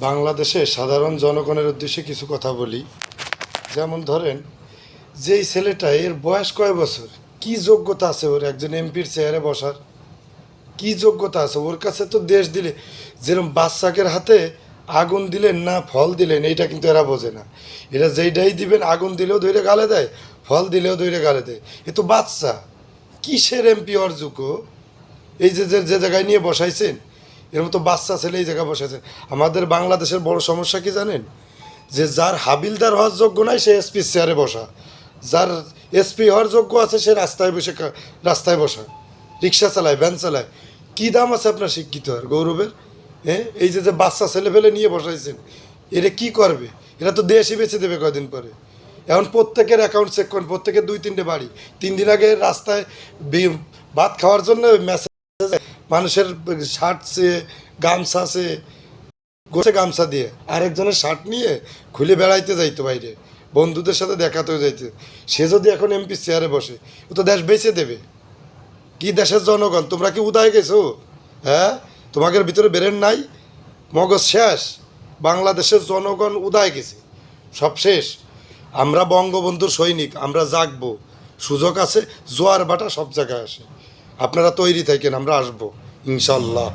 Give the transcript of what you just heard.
বাংলাদেশে সাধারণ জনগণের উদ্দেশ্যে কিছু কথা বলি। যেমন ধরেন, যেই ছেলেটা, এর বয়স কয় বছর, কি যোগ্যতা আছে ওর একজন এমপির চেয়ারে বসার? কি যোগ্যতা আছে ওর কাছে? তো দেশ দিলে যেরকম বাচ্চাকের হাতে আগুন দিলেন না ফল দিলেন, এইটা কিন্তু এরা বোঝে না। এরা যেইটাই দিবেন, আগুন দিলেও ধরে গালে দেয়, ফল দিলেও ধরে গালে দেয়। এ তো বাচ্চা, কিসের এমপি হওয়ার যোগ্য? এই যে যে যে জায়গায় নিয়ে বসাইছেন, এর মতো বাচ্চা ছেলে এই জায়গায় বসাইছেন। আমাদের বাংলাদেশের বড় সমস্যা কি জানেন? যে যার হাবিলদার হওয়ার যোগ্য নাই সে এসপি চেয়ারে বসা, যার এসপি হওয়ার যোগ্য আছে সে রাস্তায় বসে রাস্তায় বসা, রিক্সা চালায়, ভ্যান চালায়। কী দাম আছে আপনার শিক্ষিত আর গৌরবের? হ্যাঁ, এই যে যে বাচ্চা ছেলে ফেলে নিয়ে বসাইছেন, এরা কি করবে? এরা তো দেশই বেঁচে দেবে কয়দিন পরে। এখন প্রত্যেকের অ্যাকাউন্ট চেক করেন, প্রত্যেকের 2-3টে বাড়ি। 3 দিন আগে রাস্তায় ভাত খাওয়ার জন্য মেসেজ, মানুষের শার্ট সে গামছা সে গোছে গামছা দিয়ে আরেকজনের শার্ট নিয়ে খুলে বেড়াইতে যাইতো বাইরে, বন্ধুদের সাথে দেখাতেও যাইতে। সে যদি এখন এমপি চেয়ারে বসে, ও তো দেশ বেঁচে দেবে। কি দেশের জনগণ, তোমরা কি উদায় গেছো? হ্যাঁ, তোমাদের ভিতরে বেরেন নাই, মগজ শেষ। বাংলাদেশের জনগণ উদায় গেছে, সব শেষ। আমরা বঙ্গবন্ধুর সৈনিক, আমরা জাগবো। সুযোগ আছে, জোয়ার ভাটা সব জায়গায় আসে। আপনারা তৈরি থাকেন, আমরা আসবো ইনশাল্লাহ।